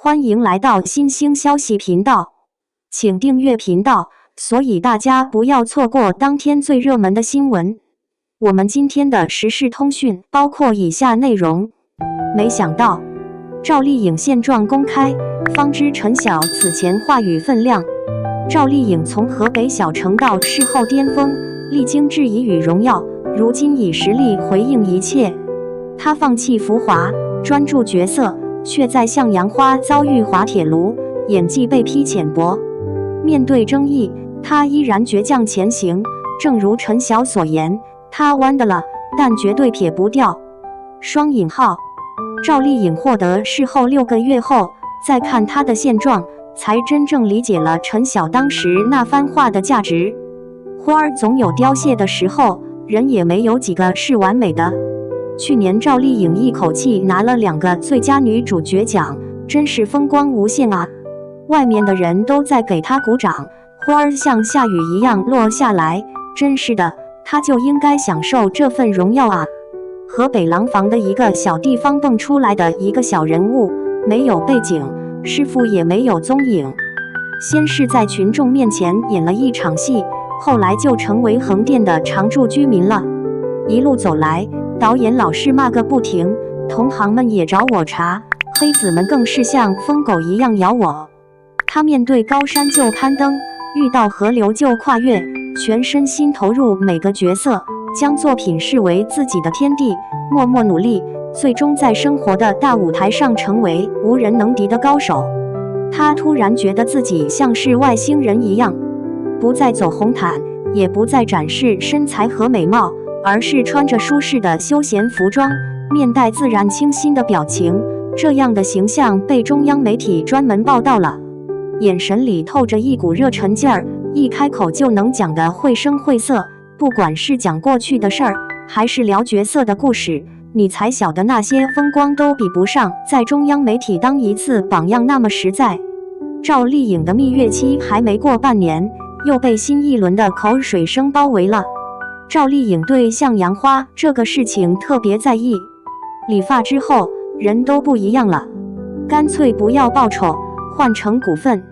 欢迎来到新兴消息频道，请订阅频道，所以大家不要错过当天最热门的新闻。我们今天的时事通讯包括以下内容：没想到，赵丽颖现状公开，方知陈晓此前话语分量。赵丽颖从河北小城到事后巅峰，历经质疑与荣耀，如今以实力回应一切。她放弃浮华，专注角色，却在向阳花遭遇滑铁卢，演技被批浅薄。面对争议，她依然倔强前行。正如陈晓所言，她弯的了，但绝对撇不掉。双引号，赵丽颖获得事后6个月后，再看她的现状，才真正理解了陈晓当时那番话的价值。花儿总有凋谢的时候，人也没有几个是完美的。去年赵丽颖一口气拿了2个最佳女主角奖，真是风光无限啊！外面的人都在给她鼓掌，花儿像下雨一样落下来，真是的，她就应该享受这份荣耀啊！河北廊坊的一个小地方蹦出来的一个小人物，没有背景，师傅也没有踪影，先是在群众面前演了一场戏，后来就成为横店的常住居民了。一路走来，导演老是骂个不停，同行们也找我茬，黑子们更是像疯狗一样咬我。他面对高山就攀登，遇到河流就跨越，全身心投入每个角色，将作品视为自己的天地，默默努力，最终在生活的大舞台上成为无人能敌的高手。他突然觉得自己像是外星人一样，不再走红毯，也不再展示身材和美貌，而是穿着舒适的休闲服装，面带自然清新的表情。这样的形象被中央媒体专门报道了，眼神里透着一股热忱劲儿，一开口就能讲得绘声绘色。不管是讲过去的事儿，还是聊角色的故事，你才晓得那些风光都比不上在中央媒体当一次榜样那么实在。赵丽颖的蜜月期还没过半年，又被新一轮的口水声包围了。赵丽颖对向阳花这个事情特别在意，理发之后人都不一样了，干脆不要报酬，换成股份，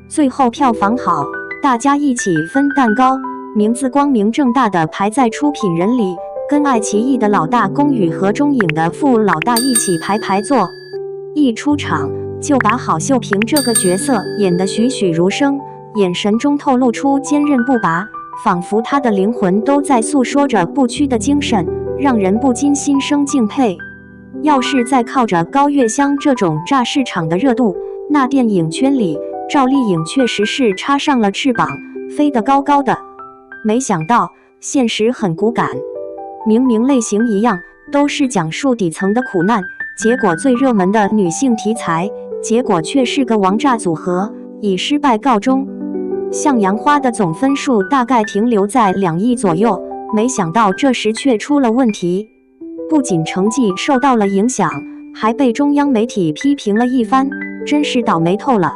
最后票房好，大家一起分蛋糕，名字光明正大的排在出品人里，跟爱奇艺的老大龚宇和中影的副老大一起排坐。一出场就把郝秀萍这个角色演得栩栩如生，眼神中透露出坚韧不拔，仿佛他的灵魂都在诉说着不屈的精神，让人不禁心生敬佩。要是再靠着高月香这种炸市场的热度，那电影圈里赵丽颖确实是插上了翅膀，飞得高高的。没想到现实很骨感，明明类型一样，都是讲述底层的苦难，结果最热门的女性题材，结果却是个王炸组合，以失败告终。向阳花的总分数大概停留在2亿左右，没想到这时却出了问题，不仅成绩受到了影响，还被中央媒体批评了一番，真是倒霉透了。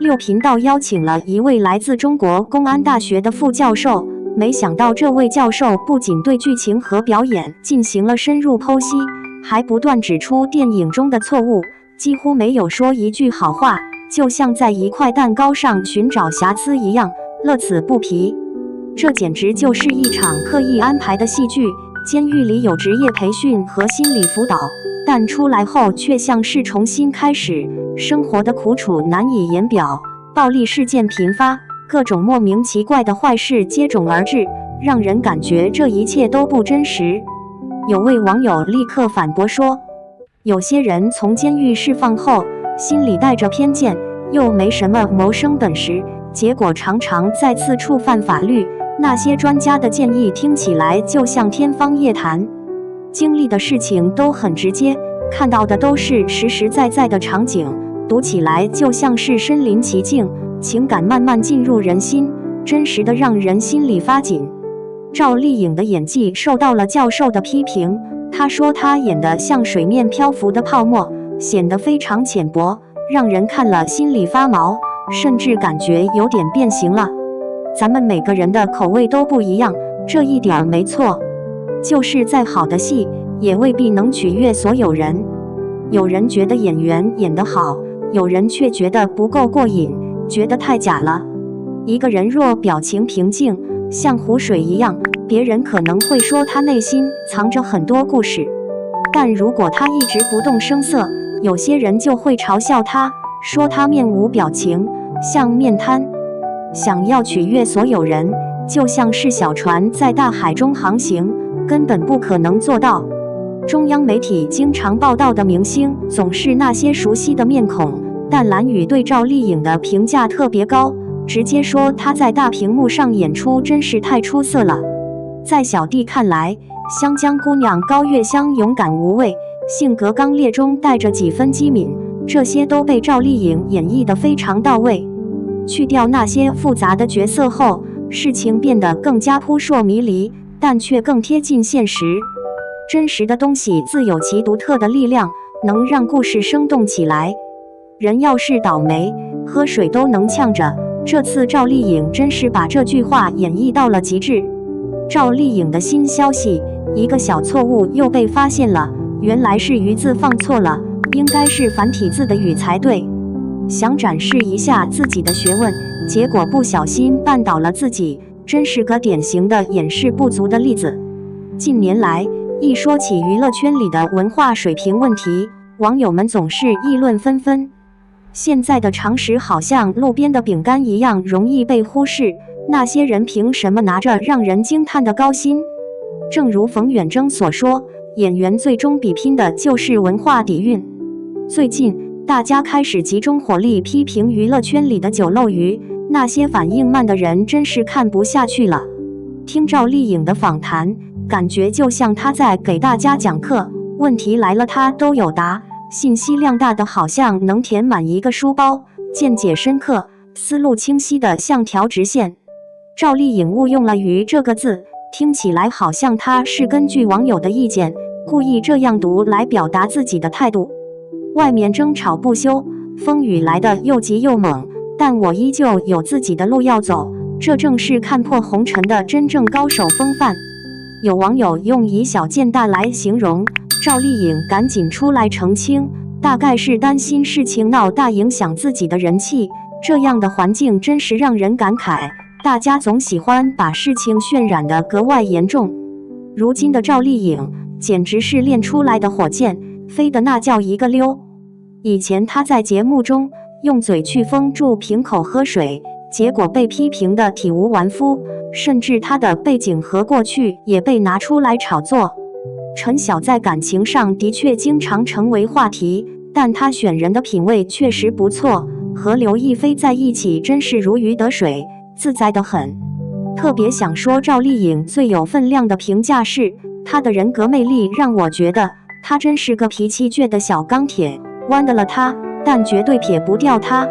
6频道邀请了一位来自中国公安大学的副教授，没想到这位教授不仅对剧情和表演进行了深入剖析，还不断指出电影中的错误，几乎没有说一句好话，就像在一块蛋糕上寻找瑕疵一样，乐此不疲。这简直就是一场刻意安排的戏剧。监狱里有职业培训和心理辅导，但出来后却像是重新开始，生活的苦楚难以言表，暴力事件频发，各种莫名其怪的坏事接踵而至，让人感觉这一切都不真实。有位网友立刻反驳说，有些人从监狱释放后，心里带着偏见，又没什么谋生本事，结果常常再次触犯法律。那些专家的建议听起来就像天方夜谭，经历的事情都很直接，看到的都是实实在在的场景，读起来就像是身临其境，情感慢慢进入人心，真实的让人心里发紧。赵丽颖的演技受到了教授的批评，他说她演得像水面漂浮的泡沫，显得非常浅薄，让人看了心里发毛，甚至感觉有点变形了。咱们每个人的口味都不一样，这一点没错，就是再好的戏也未必能取悦所有人。有人觉得演员演得好，有人却觉得不够过瘾，觉得太假了。一个人若表情平静，像湖水一样，别人可能会说他内心藏着很多故事。但如果他一直不动声色，有些人就会嘲笑他，说他面无表情，像面瘫。想要取悦所有人，就像是小船在大海中航行，根本不可能做到。中央媒体经常报道的明星总是那些熟悉的面孔，但蓝宇对赵丽颖的评价特别高，直接说她在大屏幕上演出真是太出色了。在小弟看来，湘江姑娘高月香勇敢无畏，性格刚烈中带着几分机敏，这些都被赵丽颖演绎得非常到位。去掉那些复杂的角色后，事情变得更加扑朔迷离，但却更贴近现实。真实的东西自有其独特的力量，能让故事生动起来。人要是倒霉，喝水都能呛着。这次赵丽颖真是把这句话演绎到了极致。赵丽颖的新消息，一个小错误又被发现了，原来是鱼字放错了，应该是繁体字的语才对。想展示一下自己的学问，结果不小心绊倒了自己，真是个典型的掩饰不足的例子。近年来，一说起娱乐圈里的文化水平问题，网友们总是议论纷纷。现在的常识好像路边的饼干一样容易被忽视，那些人凭什么拿着让人惊叹的高薪？正如冯远征所说，演员最终比拼的就是文化底蕴。最近，大家开始集中火力批评娱乐圈里的酒漏鱼，那些反应慢的人真是看不下去了。听赵丽颖的访谈，感觉就像她在给大家讲课，问题来了她都有答，信息量大的好像能填满一个书包，见解深刻，思路清晰的像条直线。赵丽颖误用了鱼这个字，听起来好像她是根据网友的意见，故意这样读来表达自己的态度。外面争吵不休，风雨来得又急又猛，但我依旧有自己的路要走，这正是看破红尘的真正高手风范。有网友用以小见大来形容，赵丽颖赶紧出来澄清，大概是担心事情闹大影响自己的人气，这样的环境真是让人感慨，大家总喜欢把事情渲染得格外严重。如今的赵丽颖简直是练出来的火箭，飞得那叫一个溜。以前她在节目中用嘴去封住瓶口喝水，结果被批评得体无完肤，甚至她的背景和过去也被拿出来炒作。陈晓在感情上的确经常成为话题，但她选人的品味确实不错，和刘亦菲在一起真是如鱼得水，自在得很。特别想说赵丽颖最有分量的评价是，她的人格魅力让我觉得她真是个脾气倔的小钢铁，弯得了她，但绝对撇不掉她。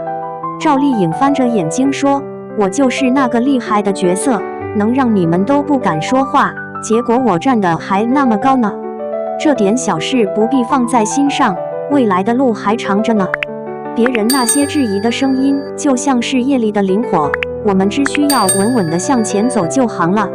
赵丽颖翻着眼睛说，我就是那个厉害的角色，能让你们都不敢说话，结果我站得还那么高呢。这点小事不必放在心上，未来的路还长着呢。别人那些质疑的声音就像是夜里的灵火，我们只需要稳稳地向前走就行了。